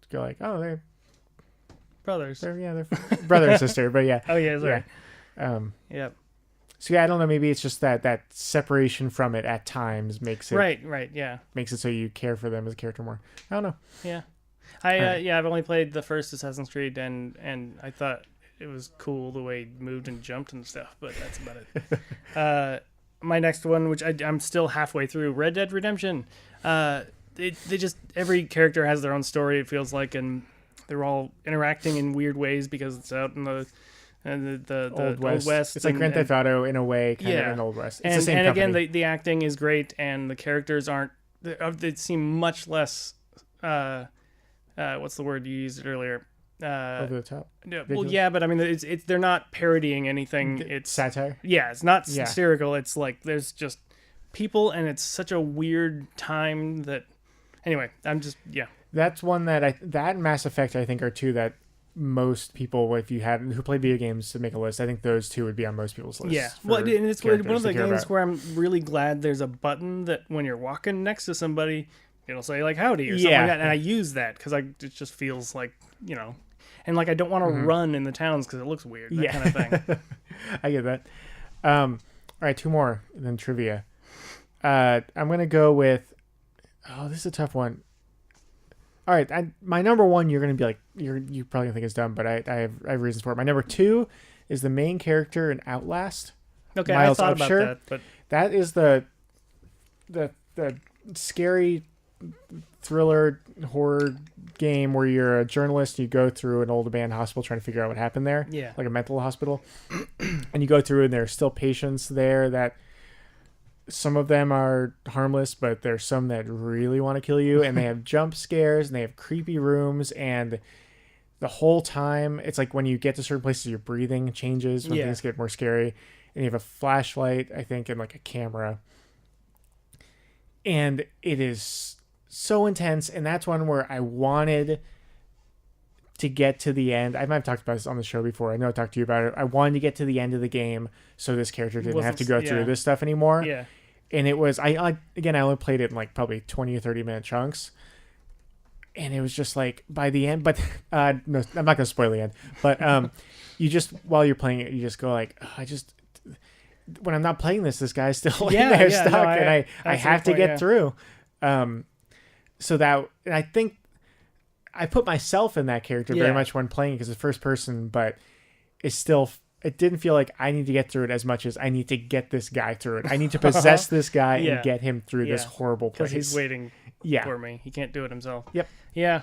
go like, oh, they're brothers. They're brother and sister, but yeah. Oh yeah, that's right. Yep. So yeah, I don't know. Maybe it's just that separation from it at times makes it Right. Yeah. makes it so you care for them as a character more. I don't know. Yeah. Right. I've only played the first Assassin's Creed, and I thought it was cool the way he moved and jumped and stuff, but that's about it. My next one, which I'm still halfway through, Red Dead Redemption. They just, every character has their own story, it feels like, and they're all interacting in weird ways because it's out in the Old West. It's like Grand Theft Auto in a way, kind of in Old West. It's the same and company. again, the acting is great, and the characters they seem much less. What's the word you used earlier? Over the top. Well, yeah, but I mean, it's they're not parodying anything. It's satire. Yeah, it's not satirical. It's like there's just people, and it's such a weird time that. Anyway, That's one that that and Mass Effect I think are two that most people, if you had who played video games to make a list, I think those two would be on most people's lists. Yeah, well, and it's one of the games where I'm really glad there's a button that when you're walking next to somebody, it'll say like howdy or something like that, and I use that because it just feels like and like I don't want to run in the towns because it looks weird. That kind of thing. I get that. All right, two more then trivia. I'm gonna go with. Oh, this is a tough one. All right, my number one, you're gonna be like, you probably gonna think it's dumb, but I have reasons for it. My number two is the main character in Outlast. Okay, Miles I thought Upshur. about that, but that is the scary thriller horror game where you're a journalist. You go through an old abandoned hospital trying to figure out what happened there. Yeah, like a mental hospital, and you go through, and there's still patients there that. Some of them are harmless, but there's some that really want to kill you, and they have jump scares, and they have creepy rooms, and the whole time, it's like when you get to certain places, your breathing changes when things get more scary, and you have a flashlight, I think, and like a camera, and it is so intense, and that's one where I wanted to get to the end. I might have talked about this on the show before. I know I talked to you about it. I wanted to get to the end of the game so this character didn't have to go through this stuff anymore. Yeah. And it was, I only played it in like probably 20 or 30 minute chunks. And it was just like by the end, but no, I'm not going to spoil the end. But you just, while you're playing it, you just go like, when I'm not playing this guy's still in there stuck. No, and I have to get through. So that, and I think, I put myself in that character very much when playing because it's first person, but it's still, it didn't feel like I need to get through it as much as I need to get this guy through it. I need to possess this guy and get him through this horrible place. Because he's waiting for me. He can't do it himself. Yep. Yeah.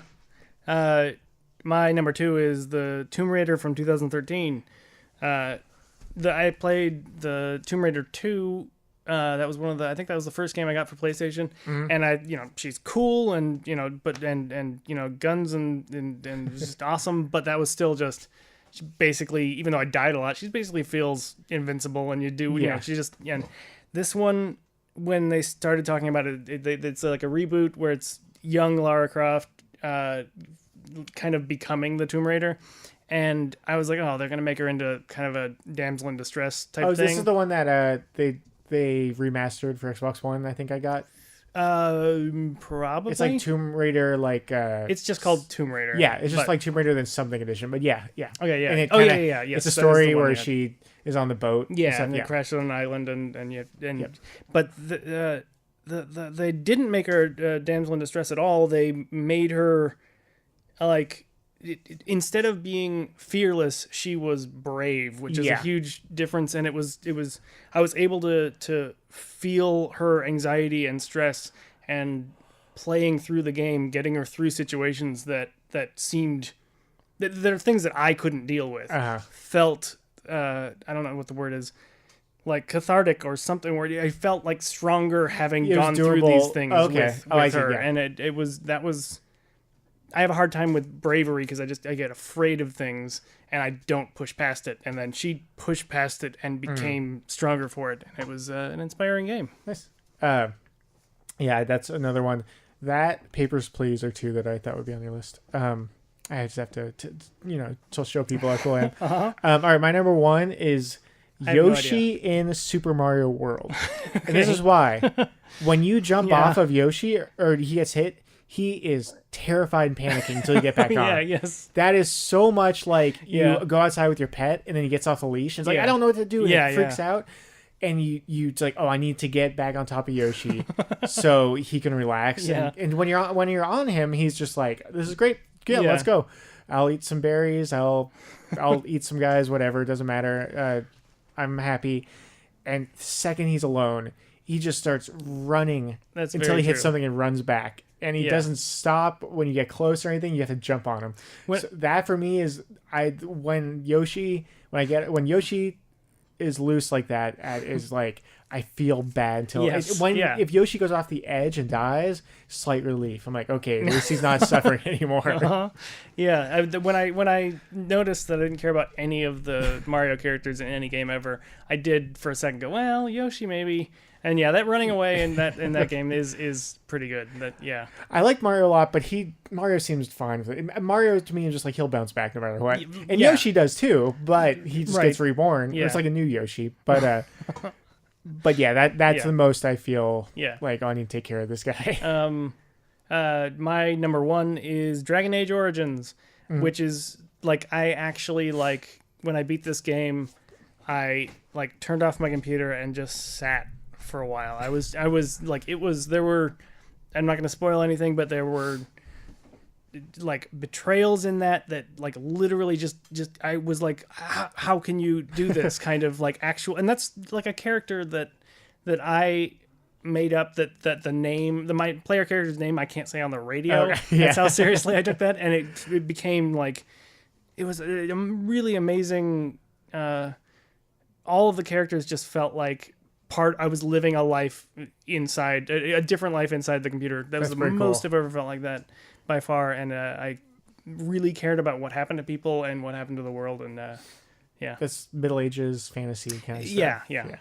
My number two is the Tomb Raider from 2013. I played the Tomb Raider 2. That was I think that was the first game I got for PlayStation, and she's cool and guns and it was just awesome, but that was still just, she basically, even though I died a lot, she basically feels invincible, and she just, and this one, when they started talking about it, it's like a reboot where it's young Lara Croft, kind of becoming the Tomb Raider. And I was like, oh, they're going to make her into kind of a damsel in distress type thing. Oh, this is the one that they remastered for Xbox One, I think I got. Probably. It's like Tomb Raider, like it's just called Tomb Raider. Yeah, it's just like Tomb Raider then something edition. But yeah. Okay, yeah. And Yes, it's a story where she is on the boat. Yeah, and they crash on an island, but they didn't make her damsel in distress at all. They made her like. Instead of being fearless, she was brave, which is a huge difference. And it was I was able to feel her anxiety and stress, and playing through the game, getting her through situations that seemed there are things that I couldn't deal with. Felt I don't know what the word is, like cathartic or something, where I felt like stronger having gone through these things with her. And it was. I have a hard time with bravery because I get afraid of things and I don't push past it. And then she pushed past it and became stronger for it. And it was an inspiring game. Nice. Yeah, that's another one. That Papers, Please are two that I thought would be on your list. I just have to show people how cool I am. All right, my number one is Yoshi in Super Mario World. Okay. And this is why. When you jump off of Yoshi or he gets hit, he is terrified and panicking until you get back on. Yes. That is so much like you go outside with your pet and then he gets off the leash and it's like, I don't know what to do. And it freaks out. and it's like, oh, I need to get back on top of Yoshi so he can relax. Yeah. And when you're on him, he's just like, this is great. Yeah, Yeah. let's go. I'll eat some berries. I'll eat some guys. Whatever, it doesn't matter. I'm happy. And the second he's alone, he just starts running That's until very he hits true. something and runs back. And he Yeah. doesn't stop when you get close or anything. You have to jump on him. When- So that for me is when Yoshi is loose like that, is like I feel bad until Yes, if Yoshi goes off the edge and dies, slight relief. I'm like, okay, at least he's not suffering anymore. Uh-huh. Yeah, when I noticed that I didn't care about any of the Mario characters in any game ever, I did for a second go, well, Yoshi maybe. And yeah, that running away in that game is pretty good. Yeah. I like Mario a lot, but Mario seems fine with it. Mario to me is just like he'll bounce back no matter what, and yeah. Yoshi does too, but he just Right. gets reborn. Yeah. It's like a new Yoshi, but but yeah, that's Yeah. the most I feel. Yeah. Like, oh, I need to take care of this guy. My number 1 is Dragon Age Origins, which is like I actually like when I beat this game, I like turned off my computer and just sat for a while. I was like there were, I'm not going to spoil anything, but there were like betrayals in that like literally just I was like, how can you do this kind of like actual, and that's like a character that I made up that the name, my player character's name I can't say on the radio. Okay, yeah. That's how seriously I took that, and it became like, it was a really amazing. All of the characters just felt like I was living a life inside, a different life inside the computer. That was That's the pretty most cool. I've ever felt like that by far, and I really cared about what happened to people and what happened to the world, and yeah. That's Middle Ages fantasy kind of stuff. Yeah.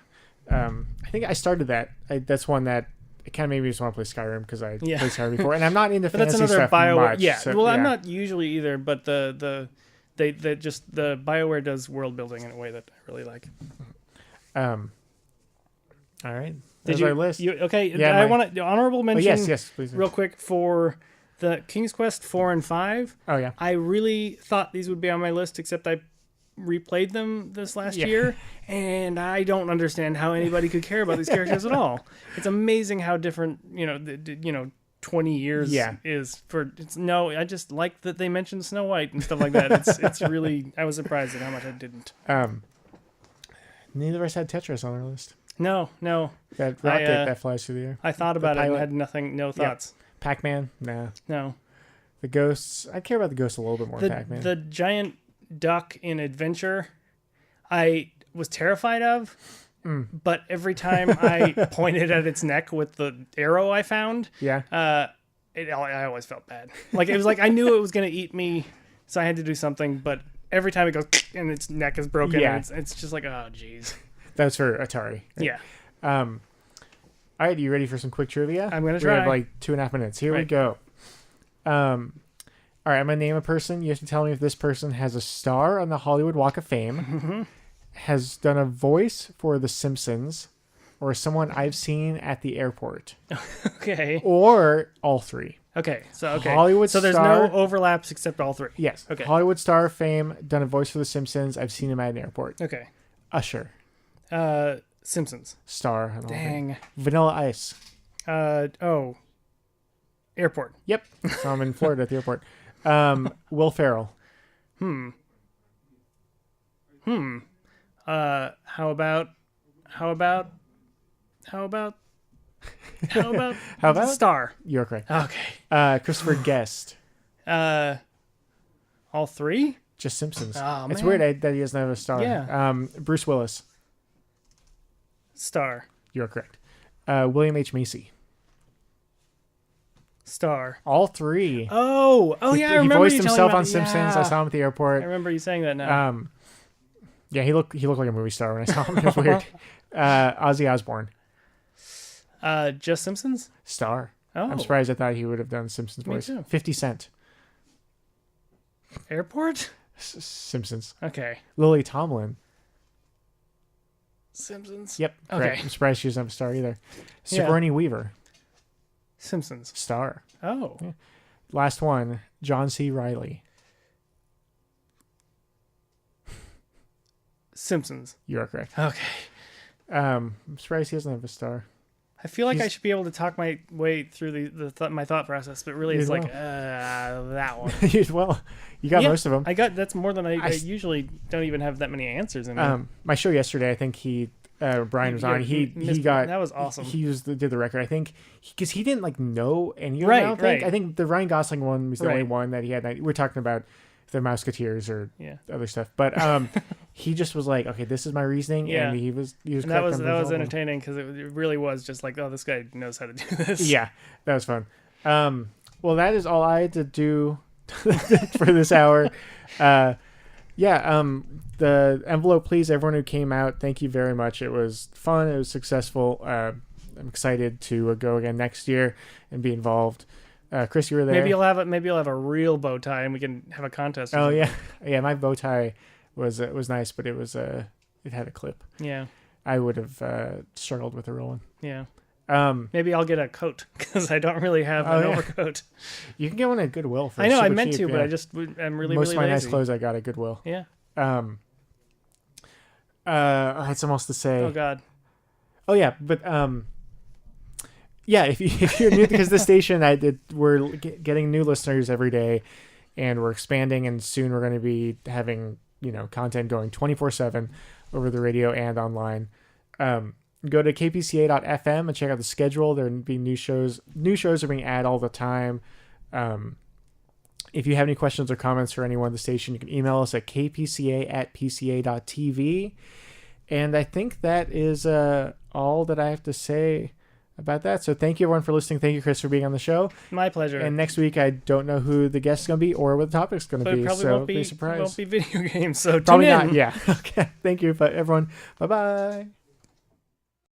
I think I started that. That's one that it kind of made me just want to play Skyrim because I Yeah. played Skyrim before, and I'm not into But that's fantasy another stuff BioWare. much. Yeah. so, Well, I'm not usually either, but the BioWare does world building in a way that I really like. All right. Did There's you? our list. Okay. Yeah, I my- want to honorable Oh, mention. yes, please. Real quick for the King's Quest 4 and 5. Oh yeah. I really thought these would be on my list, except I replayed them this last year, and I don't understand how anybody could care about these characters at all. It's amazing how different 20 years Yeah. is for. I just like that they mentioned Snow White and stuff like that. It's really, I was surprised at how much I didn't. Neither of us had Tetris on our list. No, That rocket that flies through the air. I thought about it and pilot. had no thoughts. Pac-Man? Nah. No. The ghosts. I care about the ghosts a little bit more than Pac-Man. The giant duck in Adventure, I was terrified of, but every time I pointed at its neck with the arrow I found, yeah. I always felt bad. Like it was like I knew it was going to eat me, so I had to do something. But every time it goes and its neck is broken, Yeah. and it's just like, oh jeez. That's for Atari. Right? Yeah. All right, you ready for some quick trivia? I'm gonna We try. have like 2.5 minutes. Here we Right. go. All right, I'm gonna name a person. You have to tell me if this person has a star on the Hollywood Walk of Fame, has done a voice for The Simpsons, or someone I've seen at the airport, Okay. or all three. Okay. So Hollywood So there's star- no overlaps except all three. Yes. Okay. Hollywood star of fame, done a voice for The Simpsons. I've seen him at an airport. Okay. Usher, Simpsons. star. on all of them. Dang. Vanilla Ice. Airport. Yep. So I'm in Florida at the airport. Will Ferrell. How about How about? Star? You're correct. Okay. Christopher Guest. All three? Just Simpsons. Oh, It's man. weird that he doesn't have a star. Yeah. Bruce Willis. Star. You're correct. William H. Macy. Star. All three. Oh, yeah. I He remember voiced you telling himself me on about- Simpsons. Yeah. I saw him at the I airport. remember you saying that now. Yeah, he looked like a movie star when I saw him. It was weird. Ozzy Osbourne. Just Simpsons? Star. Oh. I'm surprised. I thought he would have done Simpsons Me voice. too. 50 Cent. Airport? Simpsons. Okay. Lily Tomlin. Simpsons? Yep. Correct. Okay. I'm surprised she doesn't have a star either. Yeah. Sigourney Weaver. Simpsons. Star. Oh. Last one. John C. Riley. Simpsons. You are correct. Okay. I'm surprised he doesn't have a star. I feel like I should be able to talk my way through my thought process, but really it's You like will. that one. Well, you got most of them. That's more than I usually don't even have that many answers in me. My show yesterday, I think Brian was on. He got that was awesome. He did the record. I think because he didn't know any of them. Right, I don't think. right. I think the Ryan Gosling one was the Right. only one that he had. We're talking about the Musketeers or other stuff, but he just was like, okay, this is my reasoning, and he was. And that was entertaining because it really was just like, oh, this guy knows how to do this. Yeah, that was fun. Well, that is all I had to do for this hour. The envelope, please, everyone who came out, thank you very much. It was fun. It was successful. I'm excited to go again next year and be involved. Kris, you were there. Maybe you'll have a real bow tie and we can have a contest. Oh yeah. My bow tie was nice, but it had a clip. Yeah. I would have struggled with a real one. Yeah. Maybe I'll get a coat because I don't really have an overcoat. You can get one at Goodwill. I know I meant to, but I'm really most of my lazy. nice clothes I got at Goodwill. Yeah. I had something else to say. Oh God. Oh yeah, but if you're new, because this station we're getting new listeners every day, and we're expanding, and soon we're going to be having content going 24/7 over the radio and online. Go to kpca.fm and check out the schedule. There will be new shows. New shows are being added all the time. If you have any questions or comments for anyone at the station, you can email us at kpca@pca.tv. And I think that is all that I have to say about that. So thank you, everyone, for listening. Thank you, Kris, for being on the show. My pleasure. And next week, I don't know who the guest is going to be or what the topic's going to be. Probably so won't be surprised. Won't be video games. So probably tune in. not. Yeah. Okay. Thank you, everyone. Bye-bye.